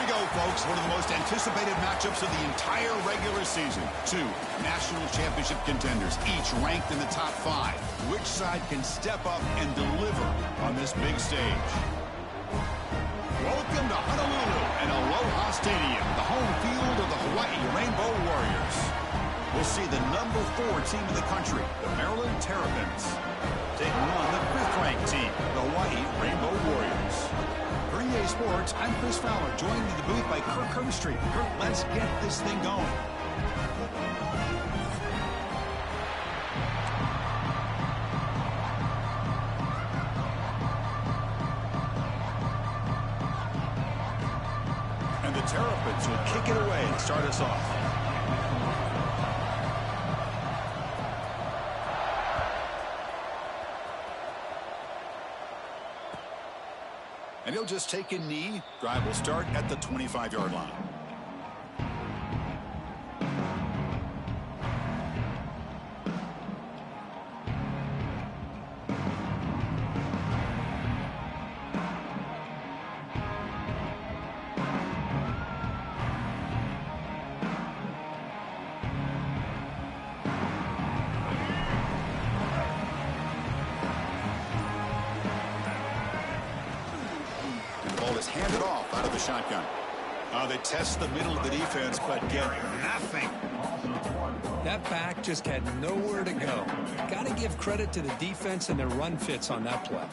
go, folks. One of the most anticipated matchups of the entire regular season. Two national championship contenders, each ranked in the top 5. Which side can step up and deliver on this big stage? Welcome to Honolulu and Aloha Stadium, the home field of the Hawaii Rainbow Warriors. We'll see the number 4 team in the country, the Maryland Terrapins, taking on the 5th-ranked team, the Hawaii Rainbow Warriors. For EA Sports, I'm Chris Fowler, joined in the booth by Kirk Herbstreit. Kirk, let's get this thing going. And the Terrapins will kick it away to start us off. And he'll just take a knee. Drive will start at the 25-yard line. Is handed off out of the shotgun. They test the middle of the defense, but get nothing. That back just had nowhere to go. Got to give credit to the defense and their run fits on that play.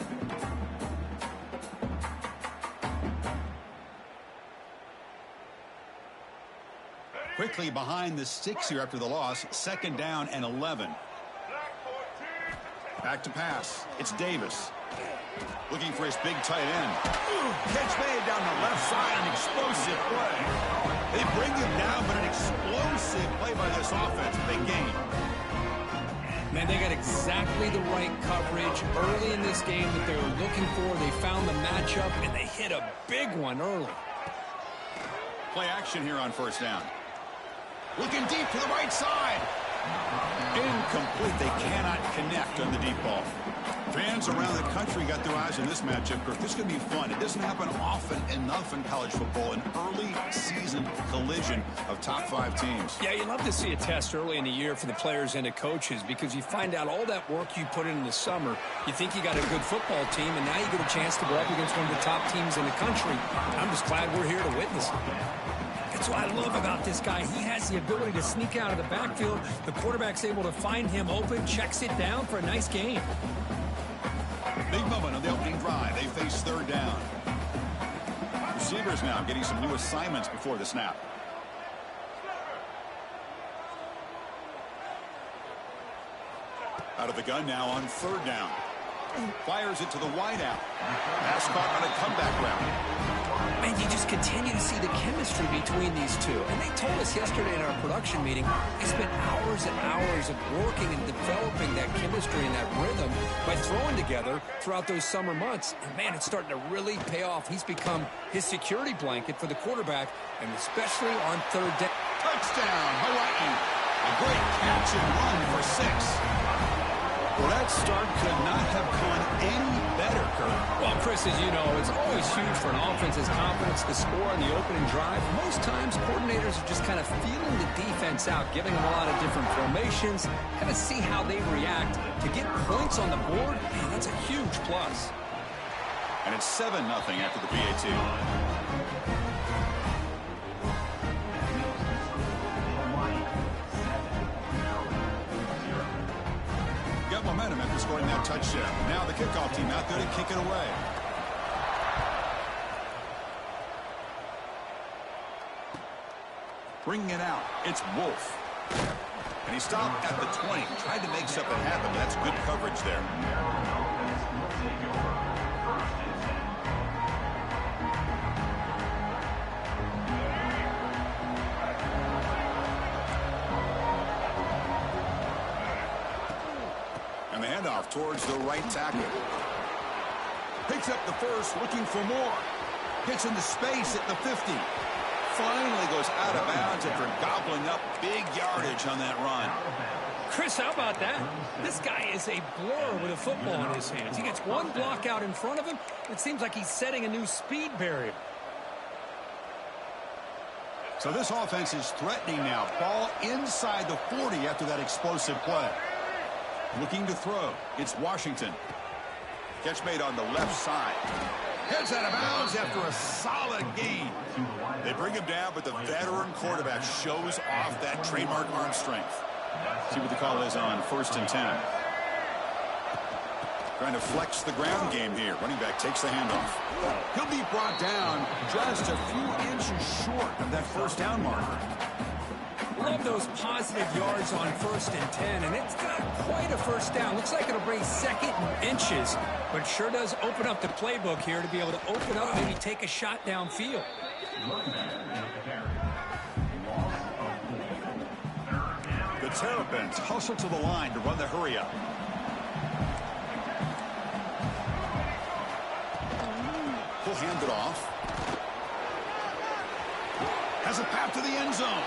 Quickly behind the sticks here after the loss. 2nd down and 11. Back to pass. It's Davis. Looking for his big tight end. Catch made down the left side, an explosive play. They bring him down, but an explosive play by this offense. Big game. Man, they got exactly the right coverage early in this game that they were looking for. They found the matchup, and they hit a big one early. Play action here on 1st down. Looking deep to the right side. Incomplete. They cannot connect on the deep ball. Fans around the country got their eyes on this matchup. This is going to be fun. It doesn't happen often enough in college football, an early season collision of top 5 teams. Yeah, you love to see a test early in the year for the players and the coaches because you find out all that work you put in the summer. You think you got a good football team, and now you get a chance to go up against one of the top teams in the country. I'm just glad we're here to witness it. That's what I love about this guy. He has the ability to sneak out of the backfield. The quarterback's able to find him open, checks it down for a nice gain. Big moment on the opening drive. They face 3rd down. Receivers now getting some new assignments before the snap. Out of the gun now on 3rd down. Fires it to the wideout. Pass caught on a comeback route. Man, you just continue to see the chemistry between these two. And they told us yesterday in our production meeting, they spent hours and hours of working and developing that chemistry and that rhythm by throwing together throughout those summer months. And, man, it's starting to really pay off. He's become his security blanket for the quarterback, and especially on 3rd down. Touchdown, Hawaii. A great catch and run for 6. Well, that start could not have gone any better, Kirk. Well, Chris, as you know, it's always huge for an offense's confidence to score on the opening drive. Most times, coordinators are just kind of feeling the defense out, giving them a lot of different formations, kind of see how they react. To get points on the board, man, that's a huge plus. And it's 7-0 after the PAT. Momentum after scoring that touchdown. Now the kickoff team out there to kick it away. Bringing it out, it's Wolf. And he stopped at the 20. Tried to make something happen, but that's good coverage there. And the handoff towards the right tackle. Picks up the first, looking for more. Gets into space at the 50. Finally goes out of bounds after gobbling up big yardage on that run. Chris, how about that? This guy is a blur with a football in his hands. He gets one block out in front of him. It seems like he's setting a new speed barrier. So this offense is threatening now. Ball inside the 40 after that explosive play. Looking to throw. It's Washington. Catch made on the left side. Heads out of bounds after a solid gain. They bring him down, but the veteran quarterback shows off that trademark arm strength. See what the call is on 1st and 10. Trying to flex the ground game here. Running back takes the handoff. He'll be brought down just a few inches short of that first down marker. Love those positive yards on 1st and 10, and it's not quite a first down. Looks like it'll bring 2nd and inches, but sure does open up the playbook here to be able to open up, maybe take a shot downfield. The Terrapins hustle to the line to run the hurry up. He'll hand it off. Has a path to the end zone.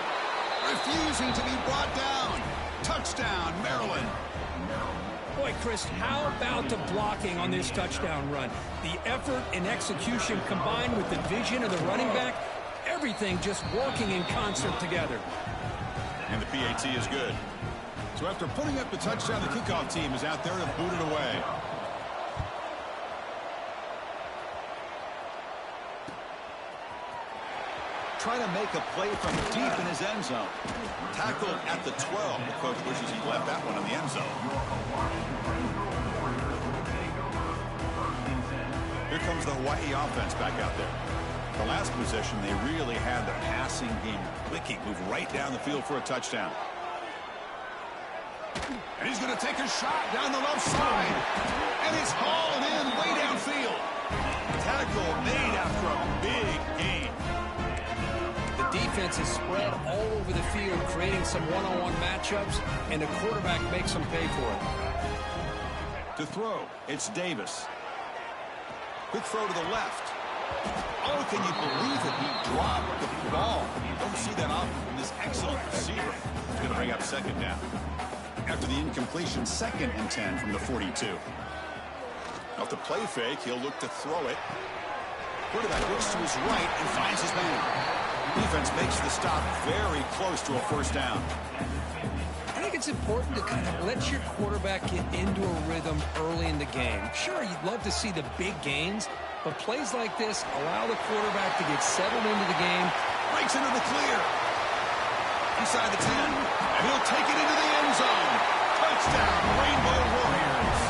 Refusing to be brought down. Touchdown, Maryland. Boy, Chris, how about the blocking on this touchdown run? The effort and execution combined with the vision of the running back, everything just working in concert together. And the PAT is good. So after putting up the touchdown, the kickoff team is out there to boot it away. Trying to make a play from deep in his end zone. Tackled at the 12. The coach wishes he left that one in the end zone. Here comes the Hawaii offense back out there. The last possession, they really had the passing game clicking. Move right down the field for a touchdown. And he's going to take a shot down the left side. And it's hauled in way downfield. Tackle made after a big gain. The defense is spread all over the field, creating some one-on-one matchups, and the quarterback makes them pay for it. To throw, it's Davis. Quick throw to the left. Oh, can you believe it? He dropped the ball. You don't see that often from this excellent receiver. He's going to bring up 2nd down. After the incompletion, 2nd and 10 from the 42. Off the play fake, he'll look to throw it. Quarterback looks to his right and finds his man. Defense makes the stop very close to a first down. I think it's important to kind of let your quarterback get into a rhythm early in the game. Sure, you'd love to see the big gains, but plays like this allow the quarterback to get settled into the game. Breaks into the clear. Inside the 10. And he'll take it into the end zone. Touchdown, Rainbow Warriors.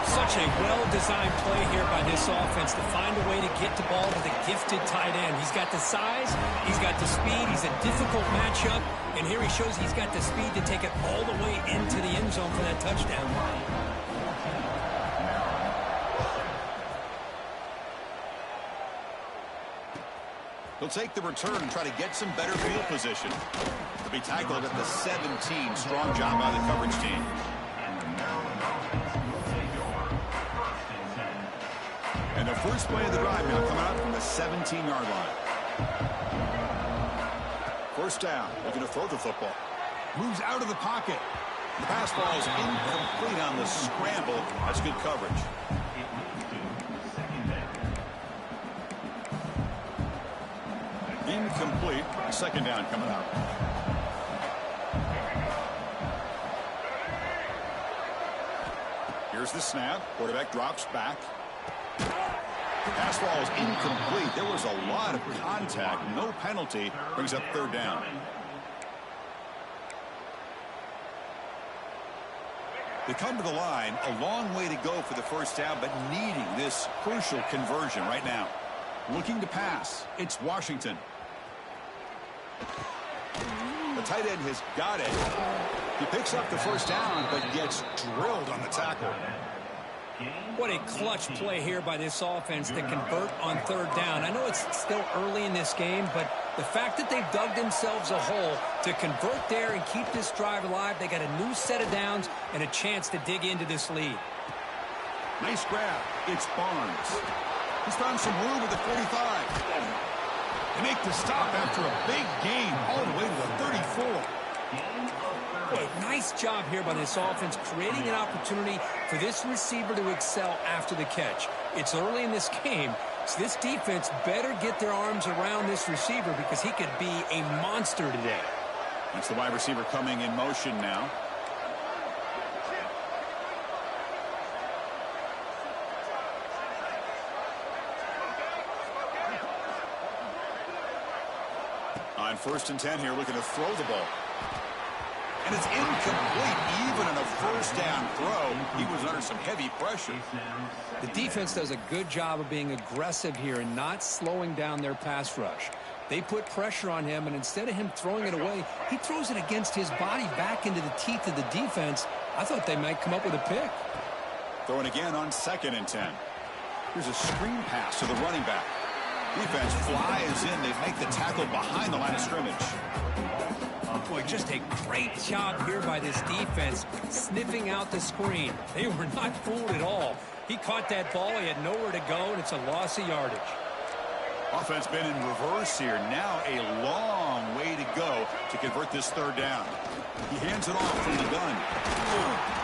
Such a well-designed play here by this offense to find a way to get the ball to the gifted tight end. He's got the size, he's got the speed, he's a difficult matchup, and here he shows he's got the speed to take it all the way into the end zone for that touchdown. He'll take the return and try to get some better field position. He'll be tackled at the 17. Strong job by the coverage team. And the first play of the drive now coming out from the 17-yard line. First down. Looking to throw the football. Moves out of the pocket. The pass ball is incomplete on the scramble. That's good coverage. Incomplete. 2nd down coming out. Here's the snap. Quarterback drops back. Pass ball is incomplete. There was a lot of contact. No penalty. Brings up 3rd down. They come to the line. A long way to go for the first down, but needing this crucial conversion right now. Looking to pass. It's Washington. The tight end has got it. He picks up the first down, but gets drilled on the tackle. What a clutch play here by this offense to convert on 3rd down. I know it's still early in this game, but the fact that they've dug themselves a hole to convert there and keep this drive alive, they got a new set of downs and a chance to dig into this lead. Nice grab. It's Barnes. He's found some room at the 45. They make the stop after a big gain all the way to the 34. Boy, nice job here by this offense, creating an opportunity for this receiver to excel after the catch. It's early in this game, so this defense better get their arms around this receiver because he could be a monster today. That's the wide receiver coming in motion now. On 1st and 10 here, looking to throw the ball. And it's incomplete. Even in a first down throw, he was under some heavy pressure. The defense does a good job of being aggressive here and not slowing down their pass rush. They put pressure on him, and instead of him throwing it away, he throws it against his body back into the teeth of the defense. I thought they might come up with a pick. Throwing again on 2nd and 10. Here's a screen pass to the running back. Defense flies in. They make the tackle behind the line of scrimmage. Boy, just a great job here by this defense, sniffing out the screen. They were not fooled at all. He caught that ball. He had nowhere to go, and it's a loss of yardage. Offense been in reverse here. Now a long way to go to convert this 3rd down. He hands it off from the gun.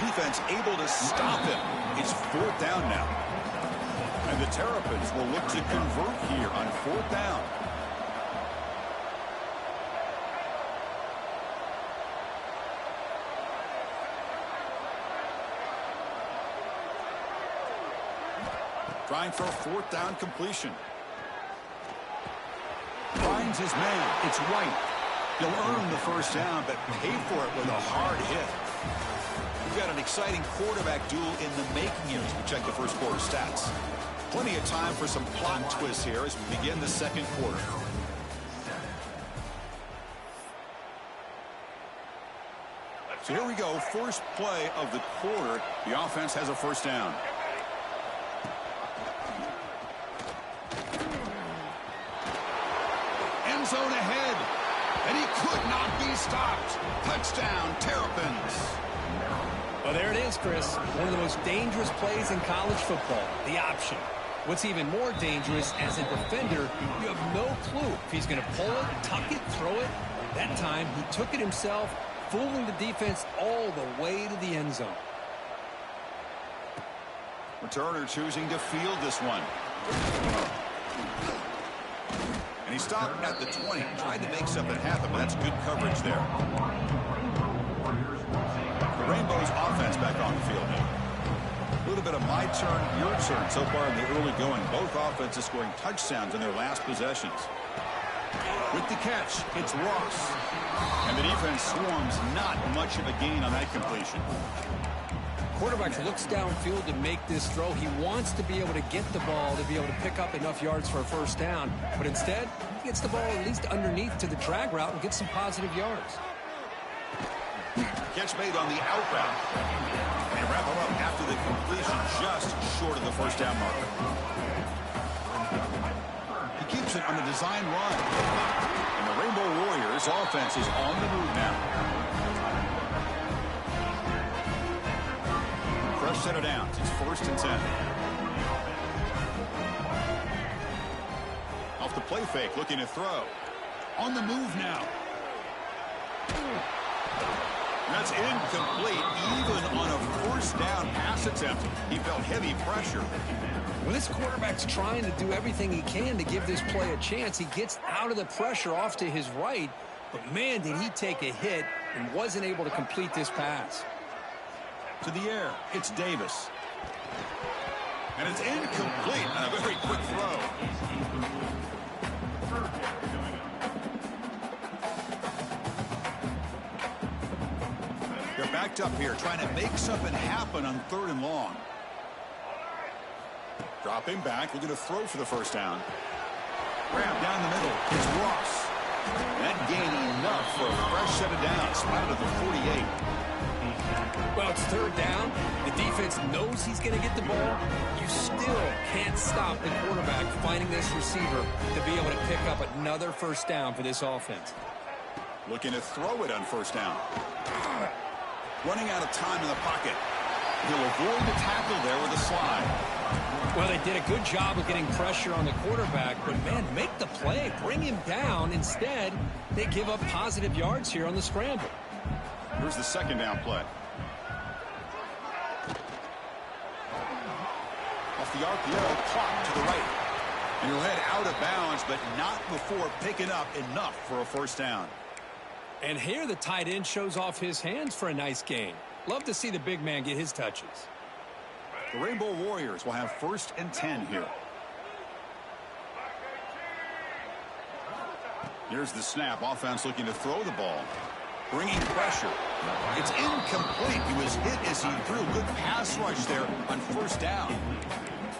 Defense able to stop him. It's 4th down now. And the Terrapins will look to convert here on 4th down. Trying for a 4th down completion. Finds his man. It's White. He'll earn the 1st down, but pay for it with a hard hit. We've got an exciting quarterback duel in the making here as we check the first quarter stats. Plenty of time for some plot twists here as we begin the 2nd quarter. So here we go. First play of the quarter. The offense has a 1st down. End zone ahead. And he could not be stopped. Touchdown, Terrapins. Well, there it is, Chris. One of the most dangerous plays in college football, the option. What's even more dangerous, as a defender, you have no clue if he's going to pull it, tuck it, throw it. That time, he took it himself, fooling the defense all the way to the end zone. Returner choosing to field this one. And he stopped at the 20, tried to make something happen, but that's good coverage there. The Rainbows offense back on the field now. A little bit of my turn, your turn so far in the early going. Both offenses scoring touchdowns in their last possessions. With the catch, it's Ross. And the defense swarms, not much of a gain on that completion. Quarterback looks downfield to make this throw. He wants to be able to get the ball to be able to pick up enough yards for a 1st down. But instead, he gets the ball at least underneath to the drag route and gets some positive yards. Catch made on the out route. And they wrap him up after the completion just short of the 1st down marker. He keeps it on the design run. And the Rainbow Warriors offense is on the move now. Fresh set of downs. It's 1st and 10. Off the play fake, looking to throw. On the move now. That's incomplete, even on a 1st down pass attempt. He felt heavy pressure. When this quarterback's trying to do everything he can to give this play a chance, he gets out of the pressure off to his right. But, man, did he take a hit and wasn't able to complete this pass. To the air, it's Davis. And it's incomplete on a very quick throw. They're backed up here, trying to make something happen on 3rd and long. Dropping back, looking to throw for the 1st down. Grab down the middle, it's Ross. That gained enough for a fresh set of downs, spotted at the 48. Well, it's 3rd down. The defense knows he's going to get the ball. You still can't stop the quarterback finding this receiver to be able to pick up another 1st down for this offense. Looking to throw it on 1st down. Running out of time in the pocket. He'll avoid the tackle there with a slide. Well, they did a good job of getting pressure on the quarterback, but, man, make the play, bring him down. Instead, they give up positive yards here on the scramble. Here's the second down play. Off the RPO, clock to the right. And he'll head out of bounds, but not before picking up enough for a first down. And here the tight end shows off his hands for a nice gain. Love to see the big man get his touches. The Rainbow Warriors will have 1st and 10 here. Here's the snap. Offense looking to throw the ball. Bringing pressure. It's incomplete. He was hit as he threw. Good pass rush there on 1st down.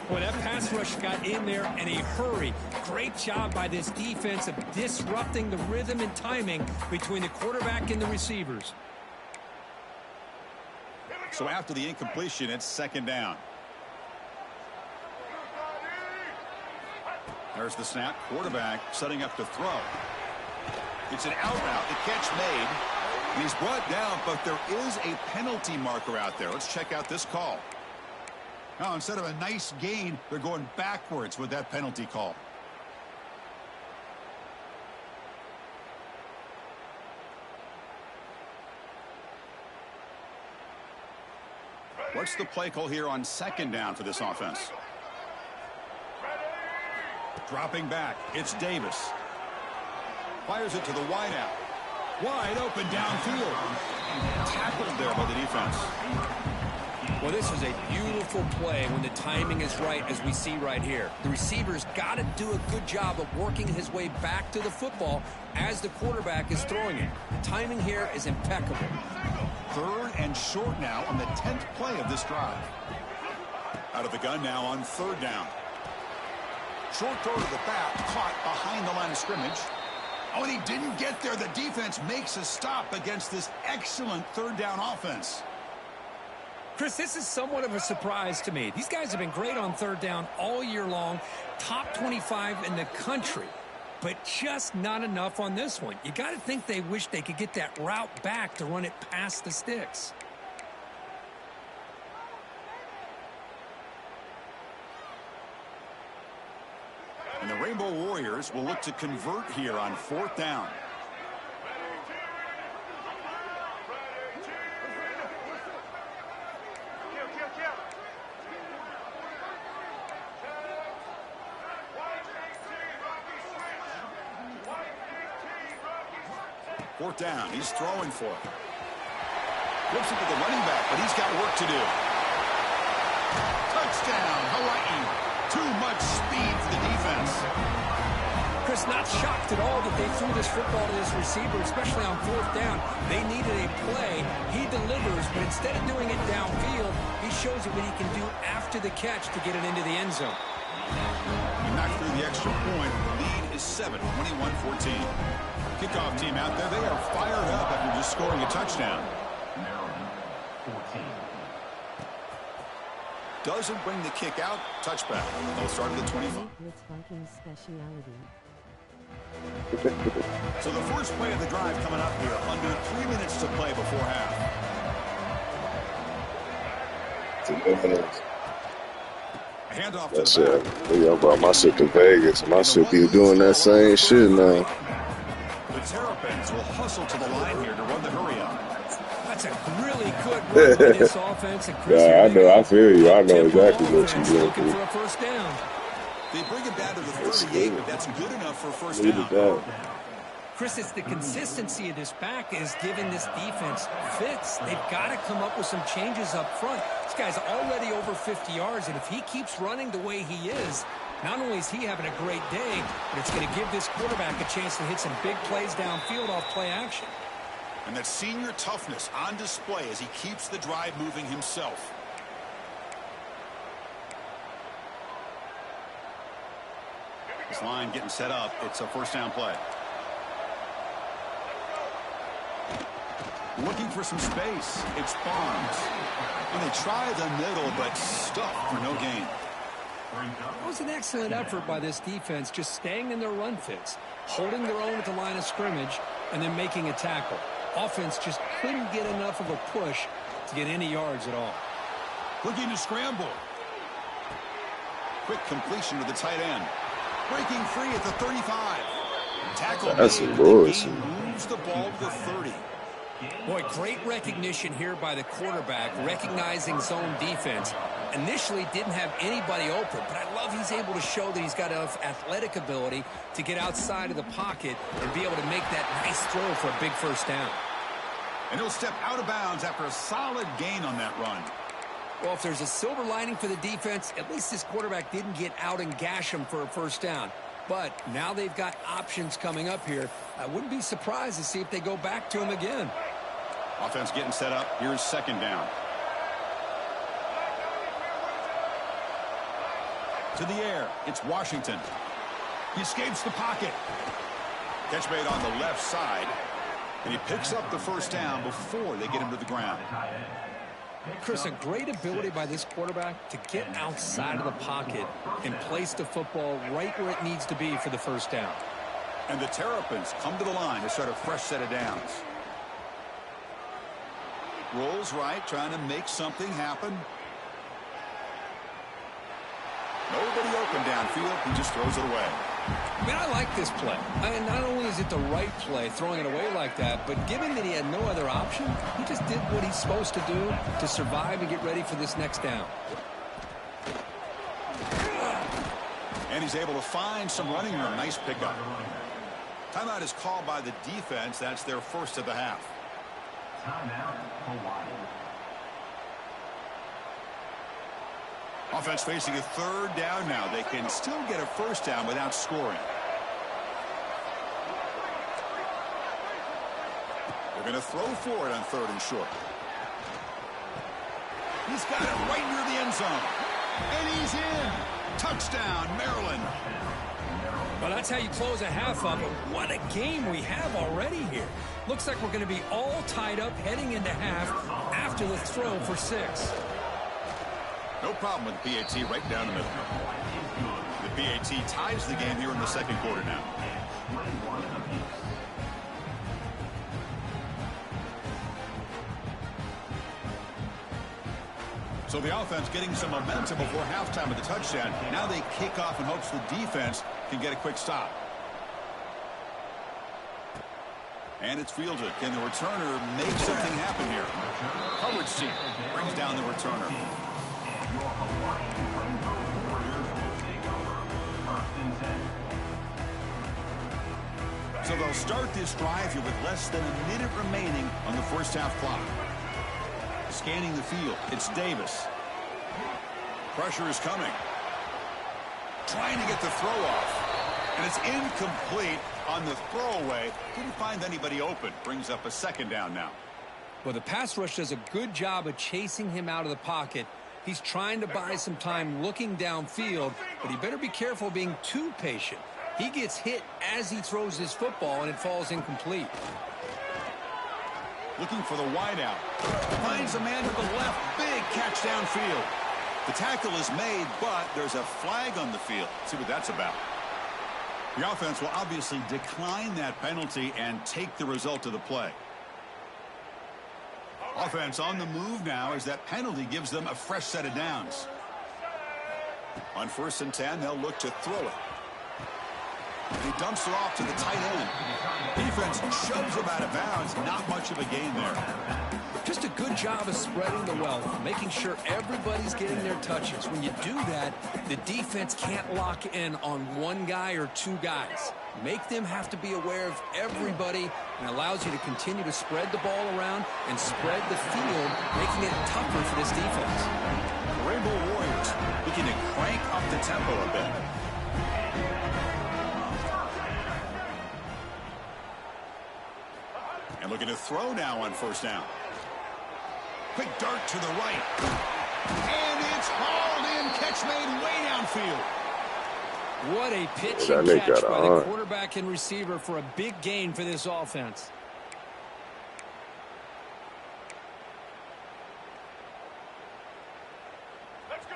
Well, that pass rush got in there in a hurry. Great job by this defense of disrupting the rhythm and timing between the quarterback and the receivers. So after the incompletion, it's 2nd down. There's the snap. Quarterback setting up to throw. It's an out route. The catch made. And he's brought down, but there is a penalty marker out there. Let's check out this call. Now, instead of a nice gain, they're going backwards with that penalty call. What's the play call here on 2nd down for this offense? Dropping back, it's Davis. Fires it to the wideout. Wide open downfield. Tackled there by the defense. Well, this is a beautiful play when the timing is right, as we see right here. The receiver's got to do a good job of working his way back to the football as the quarterback is throwing it. The timing here is impeccable. 3rd and short now on the 10th play of this drive. Out of the gun now on 3rd down. Short throw to the back, caught behind the line of scrimmage. Oh, and he didn't get there. The defense makes a stop against this excellent 3rd down offense. Chris, this is somewhat of a surprise to me. These guys have been great on 3rd down all year long, top 25 in the country, but just not enough on this one. You got to think they wish they could get that route back to run it past the sticks. And the Rainbow Warriors will look to convert here on 4th down. Fourth down. He's throwing for it. Flips it to the running back, but he's got work to do. Touchdown, Hawaii. Too much speed for the defense. Chris, not shocked at all that they threw this football to this receiver, especially on 4th down. They needed a play. He delivers, but instead of doing it downfield, he shows you what he can do after the catch to get it into the end zone. He knocked through the extra point. The lead is 7, 21-14. Kickoff team out there, they are fired up after just scoring a touchdown. Doesn't bring the kick out. Touchback. They'll start at the 25. So the first play of the drive coming up here. Under 3 minutes to play before half. A handoff to That's the it. back. Yeah, I brought my shit to Vegas. My shit be doing that same shit now. The Terrapins will hustle to the line here to run the hurry up. That's a really good run by this offense. And Chris, Yeah, I know. I feel you. I know tempo exactly what offense you're looking doing. for a first down. They bring it down to the 38, but that's good enough for a first Needed down. that. Chris, it's the consistency of this back is giving this defense fits. They've got to come up with some changes up front. This guy's already over 50 yards, and if he keeps running the way he is, not only is he having a great day, but it's going to give this quarterback a chance to hit some big plays downfield off play action. And that senior toughness on display as he keeps the drive moving himself. This line getting set up. It's a first down play. Looking for some space. It's Barnes. And they try the middle, but stuck for no gain. It was an excellent effort by this defense, just staying in their run fits, holding their own at the line of scrimmage, and then making a tackle. Offense just couldn't get enough of a push to get any yards at all. Looking to scramble. Quick completion to the tight end. Breaking free at the 35. Tackle That's made, a but the bullshit. gain moves the ball to the 30. Boy, great recognition here by the quarterback, recognizing zone defense. Initially didn't have anybody open, but I love he's able to show that he's got enough athletic ability to get outside of the pocket and be able to make that nice throw for a big first down. And he'll step out of bounds after a solid gain on that run. Well, if there's a silver lining for the defense, at least this quarterback didn't get out and gash him for a first down. But now they've got options coming up here. I wouldn't be surprised to see if they go back to him again. Offense getting set up. Here's second down. To the air. It's Washington. He escapes the pocket. Catch made on the left side. And he picks up the first down before they get him to the ground. Chris, a great ability by this quarterback to get outside of the pocket and place the football right where it needs to be for the first down. And the Terrapins come to the line to start a fresh set of downs. Rolls right, trying to make something happen. Nobody open downfield. He just throws it away. I mean, I like this play. Not only is it the right play, throwing it away like that, but given that he had no other option, he just did what he's supposed to do to survive and get ready for this next down. And he's able to find some running room. Nice pickup. Timeout is called by the defense. That's their first of the half. Timeout, Hawaii. Offense facing a third down now. They can still get a first down without scoring. They're going to throw for it on third and short. He's got it right near the end zone. And he's in. Touchdown, Maryland. Well, that's how you close a half of it. What a game we have already here. Looks like we're going to be all tied up heading into half after the throw for 6. No problem with the PAT right down the middle. The PAT ties the game here in the second quarter now. So the offense getting some momentum before halftime with the touchdown. Now they kick off in hopes the defense can get a quick stop. And it's fielded. Can the returner make something happen here? Coverage team brings down the returner. So they'll start this drive here with less than a minute remaining on the first half clock. Scanning the field, it's Davis. Pressure is coming. Trying to get the throw off. And it's incomplete on the throwaway. Didn't find anybody open. Brings up a second down now. Well, the pass rush does a good job of chasing him out of the pocket. He's trying to buy some time looking downfield, but he better be careful being too patient. He gets hit as he throws his football, and it falls incomplete. Looking for the wideout. Finds a man to the left. Big catch downfield. The tackle is made, but there's a flag on the field. Let's see what that's about. The offense will obviously decline that penalty and take the result of the play. Offense on the move now as that penalty gives them a fresh set of downs. On 1st and 10, they'll look to throw it. He dumps it off to the tight end. Defense shoves him out of bounds. Not much of a gain there. Just a good job of spreading the wealth, making sure everybody's getting their touches. When you do that, the defense can't lock in on one guy or two guys. Make them have to be aware of everybody, and allows you to continue to spread the ball around and spread the field, making it tougher for this defense. The Rainbow Warriors looking to crank up the tempo a bit. And looking to throw now on 1st down. Quick dart to the right. And it's hauled in. Catch made way downfield. What a pitching catch by the quarterback and receiver for a big gain for this offense.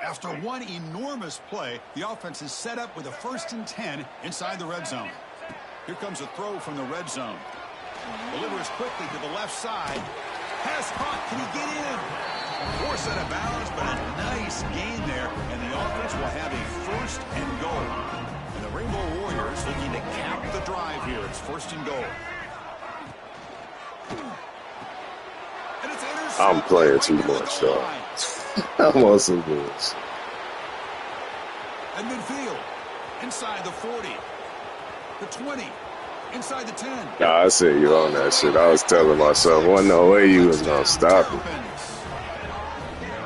After one enormous play, the offense is set up with a 1st and 10 inside the red zone. Here comes a throw from the red zone. Delivers quickly to the left side. Pass caught. Can he get in? Poor set of bounds, but a nice gain there. And the offense will have a 1st and goal. And the Rainbow Warriors looking to cap the drive here. It's 1st and goal. I'm playing too much, dog. I'm on some bullshit. At midfield, inside the 40, the 20, inside the 10. Nah, I see you on that shit. I was telling myself, wasn't no way you was gonna stop it.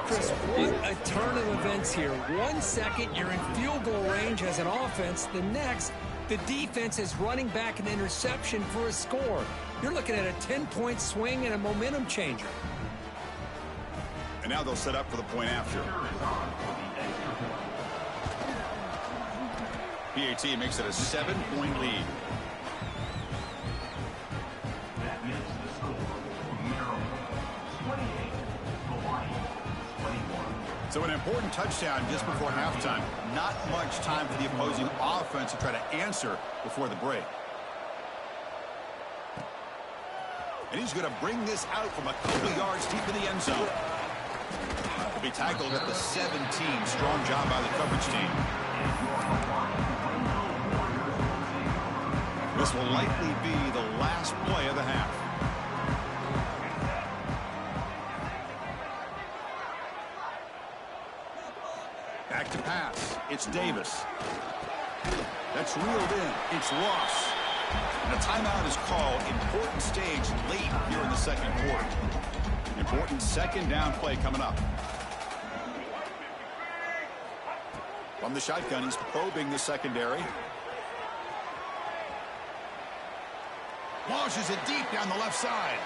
Chris, what a turn of events here. 1 second, you're in field goal range as an offense. The next, the defense is running back an interception for a score. You're looking at a 10-point swing and a momentum changer. And now they'll set up for the point after. PAT makes it a 7-point lead. That is the score. Maryland 28, Hawaii 21. So an important touchdown just before halftime. Not much time for the opposing offense to try to answer before the break. And he's going to bring this out from a couple yards deep in the end zone. He'll be tackled at the 17. Strong job by the coverage team. This will likely be the last play of the half. Back to pass. It's Davis. That's reeled in. It's Ross. And a timeout is called. Important stage late here in the second quarter. Important second down play coming up. From the shotgun, he's probing the secondary. Launches it deep down the left side.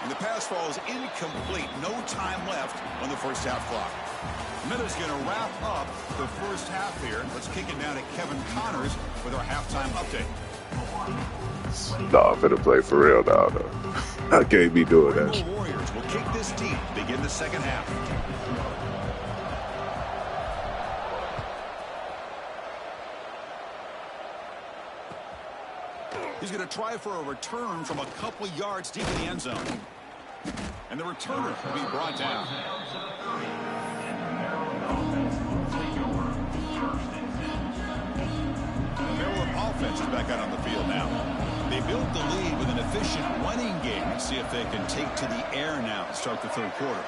And the pass falls incomplete. No time left on the first half clock. Miller's going to wrap up the first half here. Let's kick it down to Kevin Connors with our halftime update. Nah, I'm finna play for real now, though. I can't be doing that The shit. Warriors will kick this deep to begin the second half. He's going to try for a return from a couple yards deep in the end zone. And the returner will be brought down. The Maryland offense is back out on the field now. They built the lead with an efficient running game. Let's see if they can take to the air now to start the third quarter.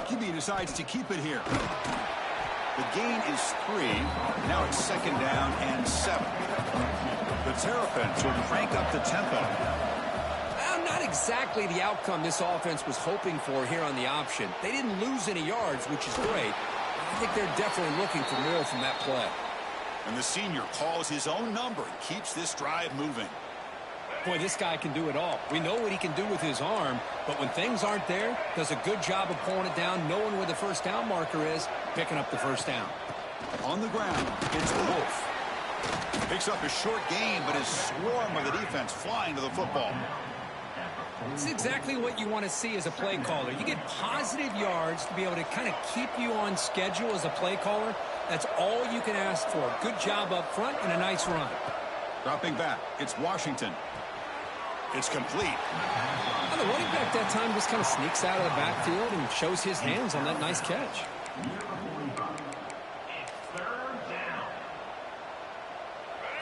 QB decides to keep it here. The gain is 3. Now it's second down and 7. The Terrapins will crank up the tempo. Well, not exactly the outcome this offense was hoping for here on the option. They didn't lose any yards, which is great. I think they're definitely looking for more from that play. And the senior calls his own number and keeps this drive moving. Boy, this guy can do it all. We know what he can do with his arm, but when things aren't there, does a good job of pulling it down, knowing where the first down marker is, picking up the first down. On the ground, it's Wolf. Picks up a short gain, but is swarmed by the defense flying to the football. It's exactly what you want to see as a play caller. You get positive yards to be able to kind of keep you on schedule as a play caller. That's all you can ask for. Good job up front and a nice run. Dropping back, it's Washington. It's complete. Well, the running back that time just kind of sneaks out of the backfield and shows his hands on that nice catch.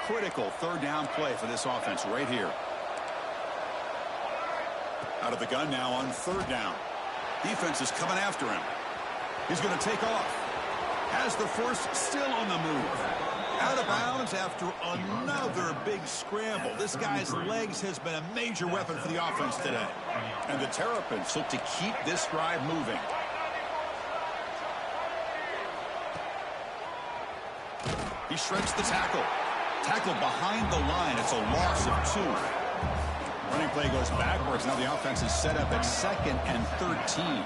Critical third down play for this offense right here. Out of the gun now on third down. Defense is coming after him. He's going to take off. Has the first, still on the move. Out of bounds after another big scramble. This guy's legs has been a major weapon for the offense today. And the Terrapins look to keep this drive moving. He shreds the tackle. Tackled behind the line. It's a loss of 2. Running play goes backwards. Now the offense is set up at 2nd and 13.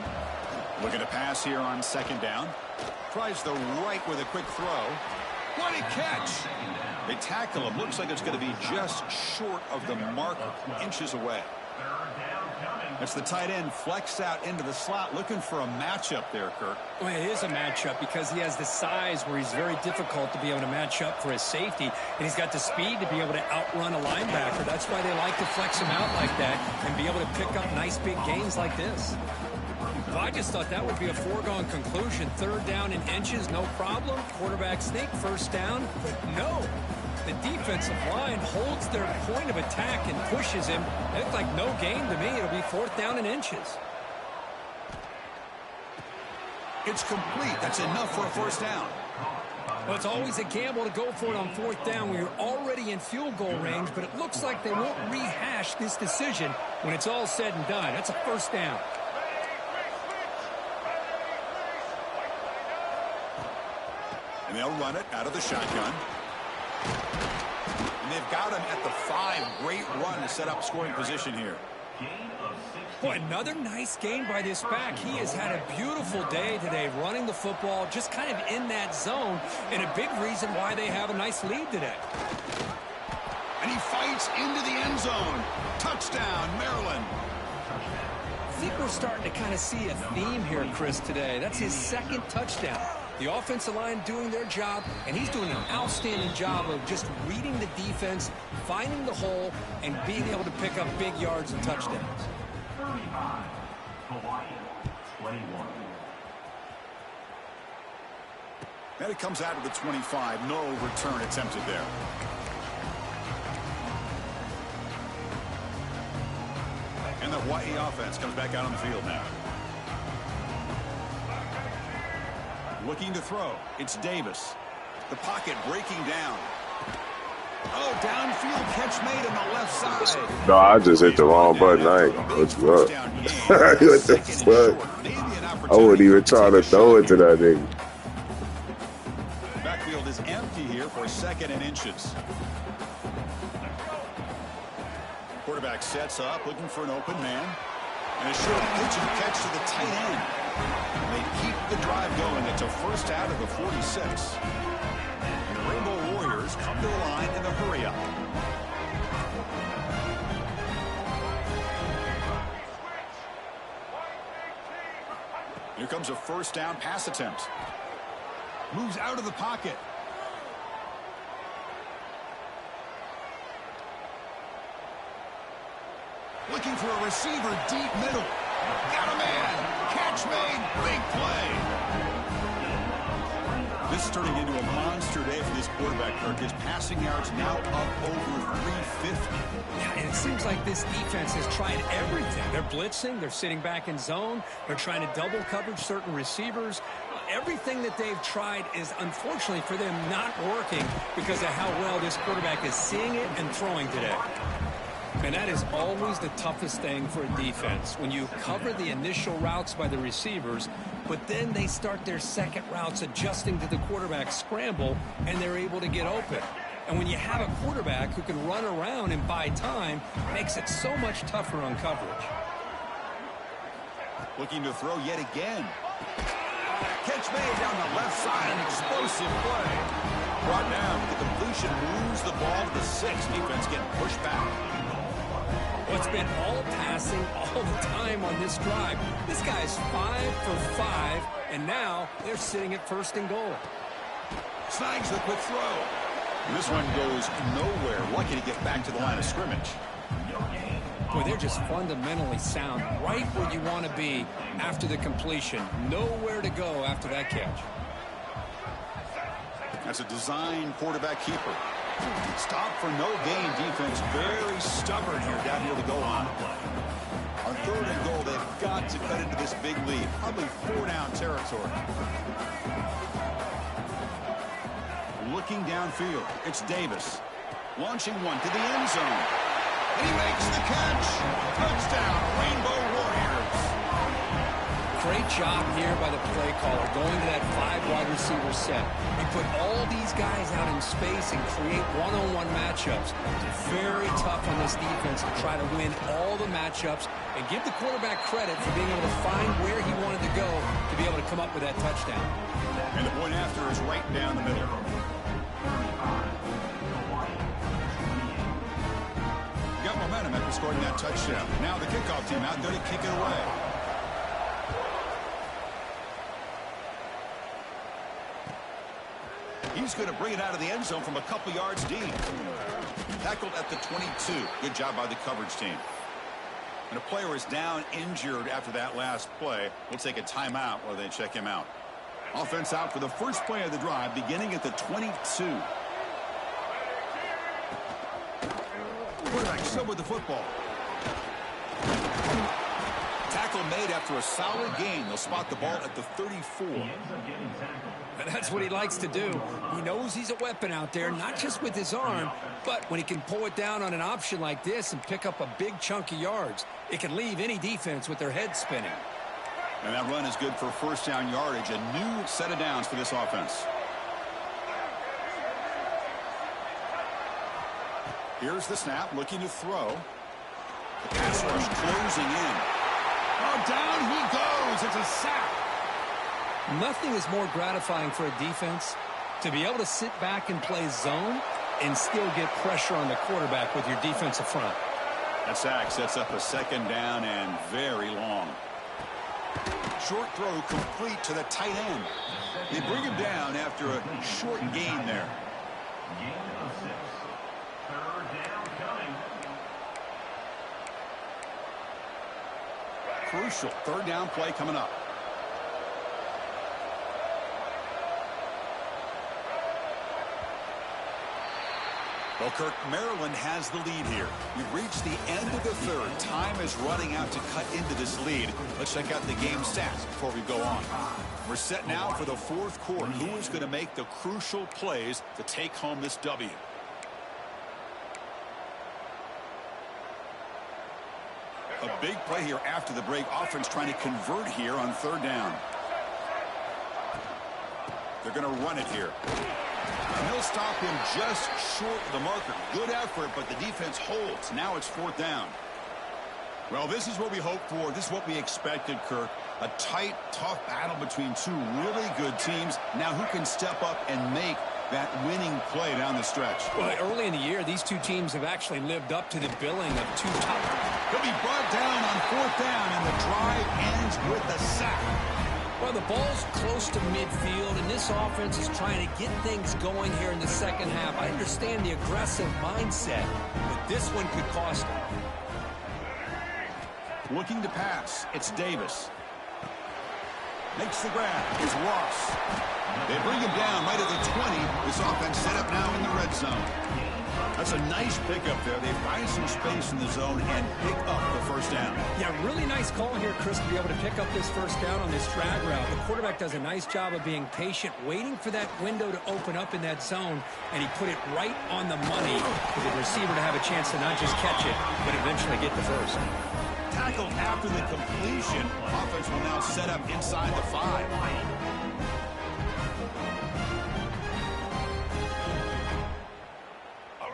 Looking to pass here on second down. Tries the right with a quick throw. What a catch! They tackle him. Looks like it's going to be just short of the mark, inches away. That's the tight end flexed out into the slot, looking for a matchup there, Kirk. Well, it is a matchup because he has the size where he's very difficult to be able to match up for his safety, and he's got the speed to be able to outrun a linebacker. That's why they like to flex him out like that and be able to pick up nice big gains like this. Well, I just thought that would be a foregone conclusion. Third down in inches, no problem. Quarterback sneak, first down. But no. The defensive line holds their point of attack and pushes him. It looked like no gain to me. It'll be fourth down in inches. It's complete. That's enough for a first down. Well, it's always a gamble to go for it on fourth down when you're already in field goal range, but it looks like they won't rehash this decision when it's all said and done. That's a first down. And they'll run it out of the shotgun. And they've got him at the 5. Great run to set up scoring position here. Boy, another nice game by this back. He has had a beautiful day today running the football, just kind of in that zone, and a big reason why they have a nice lead today. And he fights into the end zone. Touchdown, Maryland. I think we're starting to kind of see a theme here, Chris, today. That's his second touchdown. The offensive line doing their job, and he's doing an outstanding job of just reading the defense, finding the hole, and being able to pick up big yards and touchdowns. 35, Hawaii, 21. And it comes out of the 25. No return attempted there. And the Hawaii offense comes back out on the field now. Looking to throw. It's Davis. The pocket breaking down. Oh, downfield catch made on the left side. No, I just hit the wrong button. I ain't gonna put you up. What the fuck? I wouldn't even try to throw it to that nigga. Backfield is empty here for 2nd and inches. Quarterback sets up, looking for an open man. And a short pitch and catch to the tight end. They keep the drive going. It's a first out of the 46. And the Rainbow Warriors come to the line in the hurry-up. Here comes a first down pass attempt. Moves out of the pocket. Looking for a receiver deep middle. Got a man. Catch made. Big play. This is turning into a monster day for this quarterback, Kirk. His passing yards now up over 350. Yeah, and it seems like this defense has tried everything. They're blitzing. They're sitting back in zone. They're trying to double coverage certain receivers. Everything that they've tried is, unfortunately for them, not working because of how well this quarterback is seeing it and throwing today. And that is always the toughest thing for a defense. When you cover the initial routes by the receivers, but then they start their second routes adjusting to the quarterback scramble, and they're able to get open. And when you have a quarterback who can run around and buy time, it makes it so much tougher on coverage. Looking to throw yet again. Catch made down the left side, an explosive play. Brought down with the completion, moves the ball to the 6. Defense getting pushed back. Well, it's been all passing all the time on this drive. This guy's 5 for 5, and now they're sitting at 1st and goal. Snags the quick throw. And this one goes nowhere. Lucky to get back to the line of scrimmage. Boy, they're just fundamentally sound, right where you want to be after the completion. Nowhere to go after that catch. That's a design quarterback keeper. Stop for no gain defense. Very stubborn here down near the goal line. On 3rd and goal, they've got to cut into this big lead. Probably 4-down territory. Looking downfield, it's Davis. Launching one to the end zone. And he makes the catch. Touchdown, Rainbow Warriors. Great job here by the play caller, going to that 5 wide receiver set. You put all these guys out in space and create one-on-one matchups. It's very tough on this defense to try to win all the matchups and give the quarterback credit for being able to find where he wanted to go to be able to come up with that touchdown. And the point after is right down the middle. Got momentum after scoring that touchdown. Now the kickoff team out there to kick it away. He's going to bring it out of the end zone from a couple yards deep. Tackled at the 22. Good job by the coverage team. And a player is down injured after that last play. We'll take a timeout while they check him out. Offense out for the first play of the drive, beginning at the 22. Quarterback still with the football. Tackle made after a solid gain. They'll spot the ball at the 34. And that's what he likes to do. He knows he's a weapon out there, not just with his arm, but when he can pull it down on an option like this and pick up a big chunk of yards, it can leave any defense with their head spinning. And that run is good for first down yardage, a new set of downs for this offense. Here's the snap, looking to throw. The pass rush closing in. Oh, down he goes. It's a sack. Nothing is more gratifying for a defense to be able to sit back and play zone and still get pressure on the quarterback with your defensive front. That sack sets up a second down and very long. Short throw complete to the tight end. They bring him down after a short gain there. Gain of 6. Third down coming. Crucial third down play coming up. Well, Kirk, Maryland has the lead here. We've reached the end of the third. Time is running out to cut into this lead. Let's check out the game stats before we go on. We're set now for the fourth quarter. Who is going to make the crucial plays to take home this W? A big play here after the break. Offense trying to convert here on third down. They're going to run it here. And he'll stop him just short of the marker. Good effort, but the defense holds. Now it's fourth down. Well, this is what we hoped for. This is what we expected, Kirk. A tight, tough battle between two really good teams. Now who can step up and make that winning play down the stretch? Well, early in the year, these two teams have actually lived up to the billing of two top. He'll be brought down on fourth down, and the drive ends with a sack. Well, the ball's close to midfield, and this offense is trying to get things going here in the second half. I understand the aggressive mindset, but this one could cost them. Looking to pass. It's Davis. Makes the grab. Here's Ross. They bring him down right at the 20. This offense set up now in the red zone. That's a nice pickup there. They find some space in the zone and pick up the first down. Yeah, really nice call here, Chris, to be able to pick up this first down on this drag route. The quarterback does a nice job of being patient, waiting for that window to open up in that zone, and he put it right on the money for the receiver to have a chance to not just catch it, but eventually get the first. Tackled after the completion. Offense will now set up inside the 5.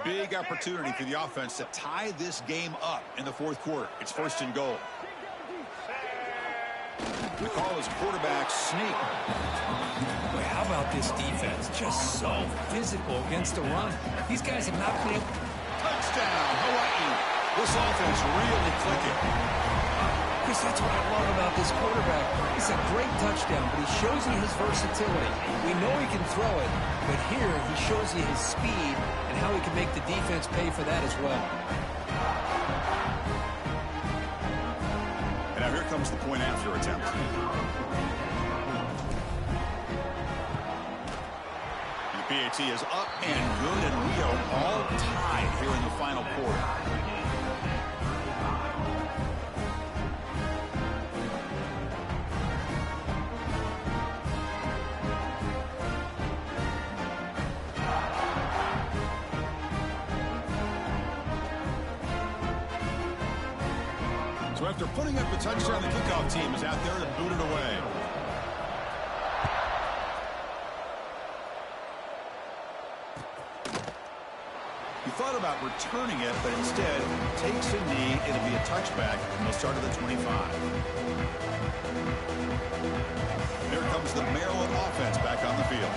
Big opportunity for the offense to tie this game up in the fourth quarter. It's first and goal. The call is quarterback sneak. Boy, how about this defense? Just so physical against the run. These guys have not been able... Touchdown, Hawaii. This offense really clicking. Chris, that's what I love about this quarterback. It's a great touchdown, but he shows you his versatility. We know he can throw it, but here he shows you his speed and how he can make the defense pay for that as well. And now here comes the point after attempt. And the PAT is up and good, and we are all tied here in the final quarter. So after putting up the touchdown, the kickoff team is out there to boot it away. He thought about returning it, but instead takes a knee. It'll be a touchback, and they'll start at the 25. Here comes the Maryland offense back on the field.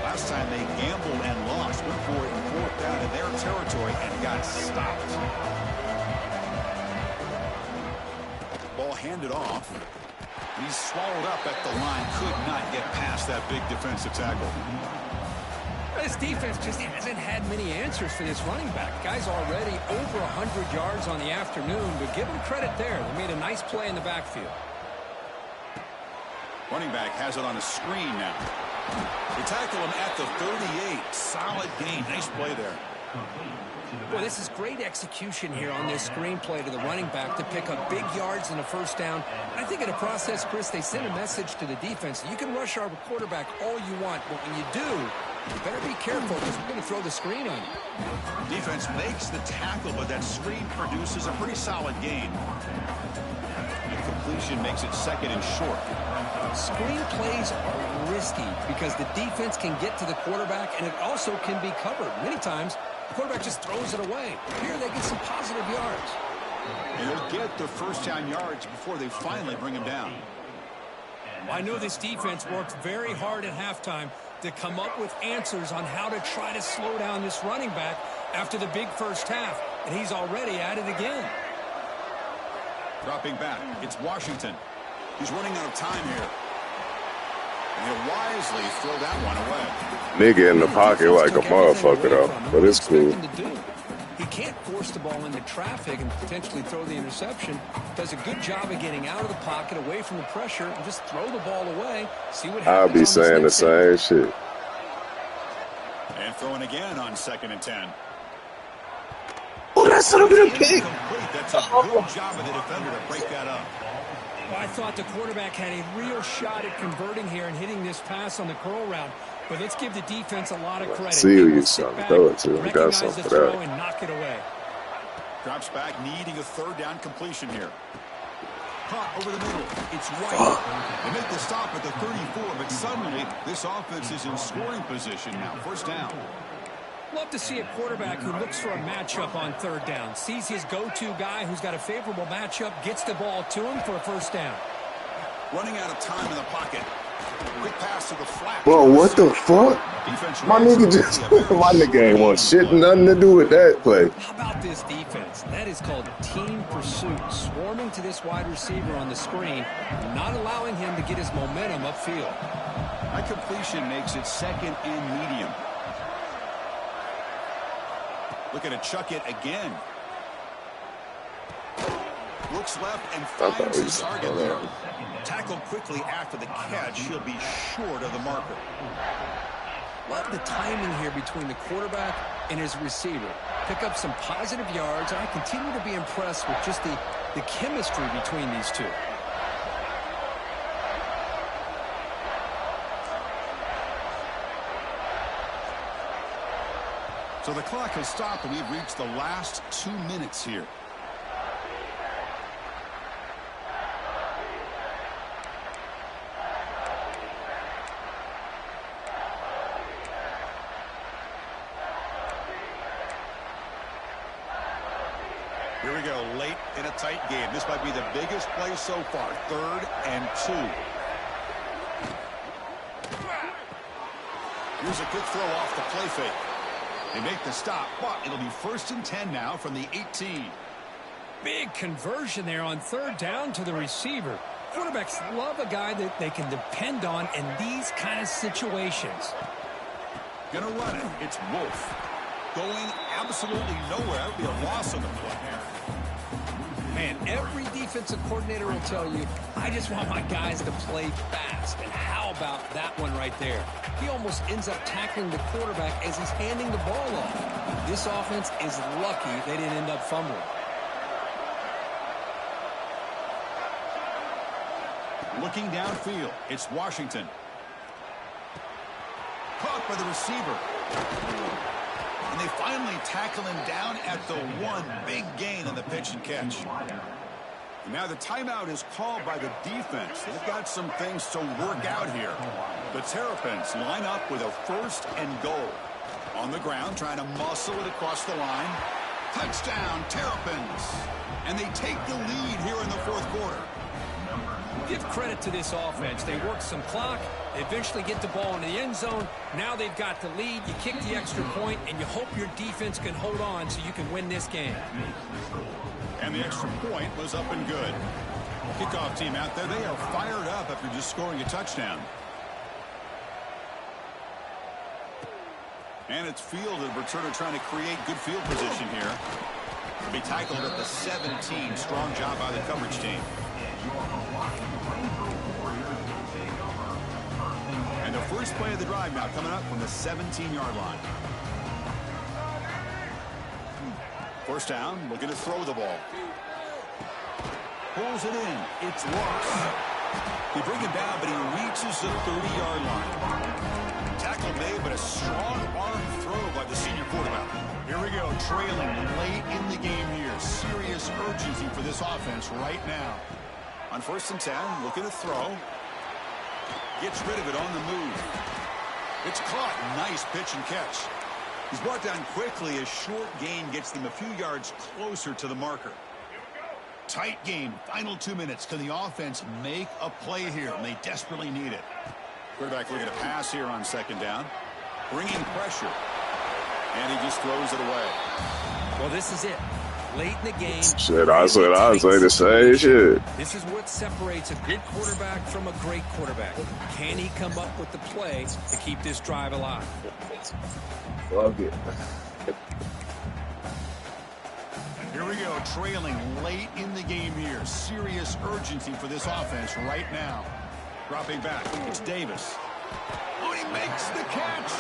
Last time they gambled and lost, went for it in fourth down in their territory and got stopped. Ball handed off. He's swallowed up at the line. Could not get past that big defensive tackle. This defense just hasn't had many answers for this running back. Guy's already over 100 yards on the afternoon, but give him credit there. They made a nice play in the backfield. Running back has it on a screen now. They tackle him at the 38. Solid gain. Nice play there. Well, this is great execution here on this screen play to the running back to pick up big yards and a first down. I think in a process, Chris, they send a message to the defense. You can rush our quarterback all you want, but when you do, you better be careful because we're going to throw the screen on you. Defense makes the tackle, but that screen produces a pretty solid gain. And completion makes it second and short. Screen plays are risky because the defense can get to the quarterback, and it also can be covered. Many times, the quarterback just throws it away. Here, they get some positive yards. And they'll get the first down yards before they finally bring him down. Well, I know this defense worked very hard at halftime to come up with answers on how to try to slow down this running back after the big first half, and he's already at it again. Dropping back, it's Washington. He's running out of time here. And he'll wisely throw that one away. Nigga in the pocket like a motherfucker, though. But it's cool. He can't force the ball into traffic and potentially throw the interception. Does a good job of getting out of the pocket, away from the pressure, and just throw the ball away. See what happens. I'll be saying the same shit. And throwing again on 2nd and 10. Oh, that son of a pick. That's a good job of the defender to break that up. Well, I thought the quarterback had a real shot at converting here and hitting this pass on the curl route. But let's give the defense a lot of credit. See who you something. Throw it to him. Got something for that. And knock it away. Drops back, needing a third down completion here. Caught over the middle. It's White. They make the stop at the 34, but suddenly this offense is in scoring position now. First down. Love to see a quarterback who looks for a matchup on third down. Sees his go-to guy who's got a favorable matchup, gets the ball to him for a first down. Running out of time in the pocket. Quick pass to the flat. Bro, what the fuck? My nigga just, my nigga ain't want shit, nothing to do with that play. How about this defense? That is called team pursuit. Swarming to this wide receiver on the screen, not allowing him to get his momentum upfield. That completion makes it second and medium. Looking to chuck it again. Looks left and finds his target there. Tackled quickly after the catch. He'll be short of the marker. Love the timing here between the quarterback and his receiver. Pick up some positive yards. I continue to be impressed with just the chemistry between these two. So the clock has stopped, and we've reached the last 2 minutes here. Here we go, late in a tight game. This might be the biggest play so far. 3rd and 2. Here's a quick throw off the play fake. They make the stop, but it'll be 1st and 10 now from the 18. Big conversion there on 3rd down to the receiver. Quarterbacks love a guy that they can depend on in these kind of situations. Gonna run it. It's Wolf. Going absolutely nowhere. That would be a loss on the play. Man, every defensive coordinator will tell you, I just want my guys to play fast. And how about that one right there? He almost ends up tackling the quarterback as he's handing the ball off. This offense is lucky they didn't end up fumbling. Looking downfield, it's Washington. Caught by the receiver. And they finally tackle him down at the 1. Big gain on the pitch and catch. And now the timeout is called by the defense. They've got some things to work out here. The Terrapins line up with a 1st and goal. On the ground, trying to muscle it across the line. Touchdown, Terrapins. And they take the lead here in the 4th quarter. Give credit to this offense. They work some clock. They eventually get the ball into the end zone. Now they've got the lead. You kick the extra point, and you hope your defense can hold on so you can win this game. And the extra point was up and good. Kickoff team out there, they are fired up after just scoring a touchdown. And it's fielded. Returner trying to create good field position here. Be tackled at the 17. Strong job by the coverage team. And the first play of the drive now coming up from the 17-yard line. First down, looking to throw the ball. Pulls it in. It's lost. They bring him down, but he reaches the 30-yard line. Tackle made, but a strong arm throw by the senior quarterback. Here we go, trailing late in the game here. Serious urgency for this offense right now. On 1st and 10, looking to throw. Gets rid of it on the move. It's caught. Nice pitch and catch. He's brought down quickly. A short gain gets them a few yards closer to the marker. Tight game. Final 2 minutes. Can the offense make a play here? And they desperately need it. Quarterback looking to pass here on 2nd down. Bringing pressure. And he just throws it away. Well, this is it. Late in the game. Shit, I say the same shit. This is what separates a good quarterback from a great quarterback. Can he come up with the play to keep this drive alive? Love it. Here we go, trailing late in the game here. Serious urgency for this offense right now. Dropping back, it's Davis. Oh, he makes the catch.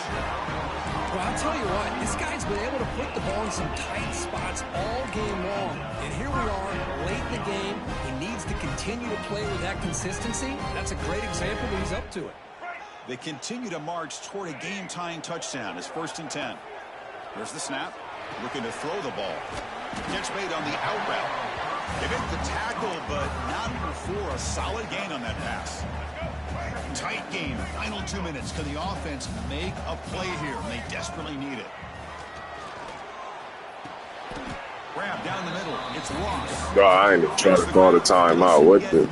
Well, I'll tell you what, this guy's been able to put the ball in some tight spots all game long. And here we are, late in the game. He needs to continue to play with that consistency. That's a great example, but he's up to it. They continue to march toward a game-tying touchdown. It's 1st and 10. There's the snap. Looking to throw the ball. Catch made on the out route. They make the tackle, but not before a solid gain on that pass. Tight game. Final 2 minutes. Can the offense make a play here? And they desperately need it. Grab down the middle. It's lost. No, I ain't trying to call the timeout. What the?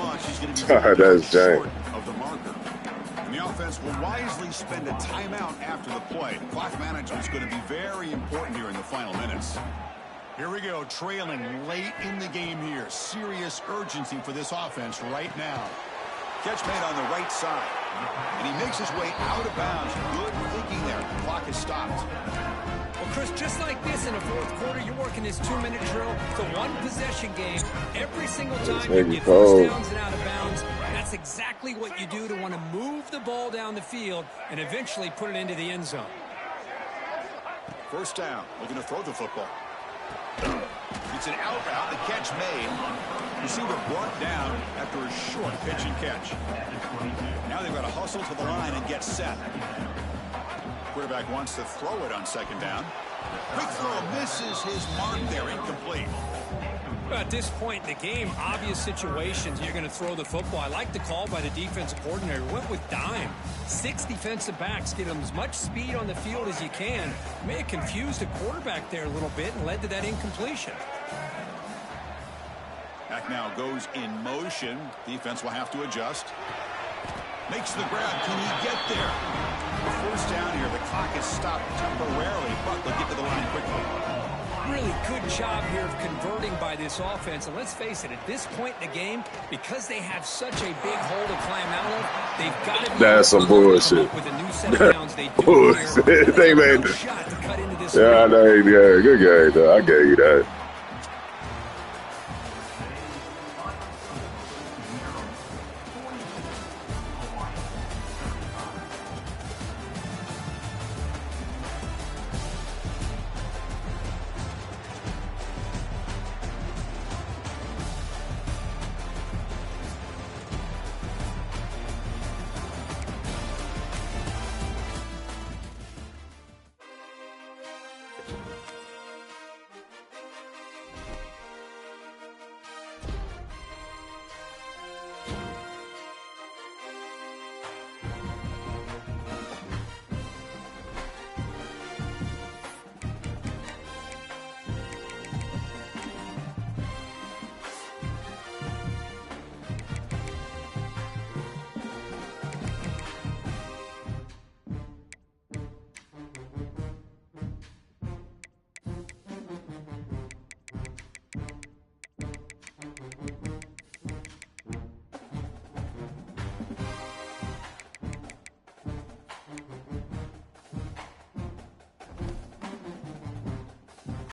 That's Jane. Of the marker. And the offense will wisely spend a timeout after the play. Clock management is going to be very important here in the final minutes. Here we go, trailing late in the game here. Serious urgency for this offense right now. Catch made on the right side. And he makes his way out of bounds. Good thinking there. The clock is stopped. Well, Chris, just like this in the 4th quarter, you're working this 2-minute drill. It's a one-possession game. Every single time you get first downs and out of bounds, that's exactly what you do to want to move the ball down the field and eventually put it into the end zone. First down. Looking to throw the football. It's an out route. The catch made. Receiver brought down after a short pitch and catch. Now they've got to hustle to the line and get set. Quarterback wants to throw it on 2nd down. Quick throw misses his mark there. Incomplete. Well, at this point in the game, obvious situations, you're going to throw the football. I like the call by the defensive coordinator. Went with dime. 6 defensive backs. Get them as much speed on the field as you can. May have confused the quarterback there a little bit and led to that incompletion. Back now goes in motion. Defense will have to adjust. Makes the grab. Can he get there? The first down here. The clock is stopped temporarily, but they'll get to the line quickly. Really good job here of converting by this offense. And let's face it, at this point in the game, because they have such a big hole to climb out of, they've got to be That's some bullshit. with a new set of downs. They do Bullshit. They made shot to cut into this. Yeah, I know. Yeah, good game, though. I gave you that.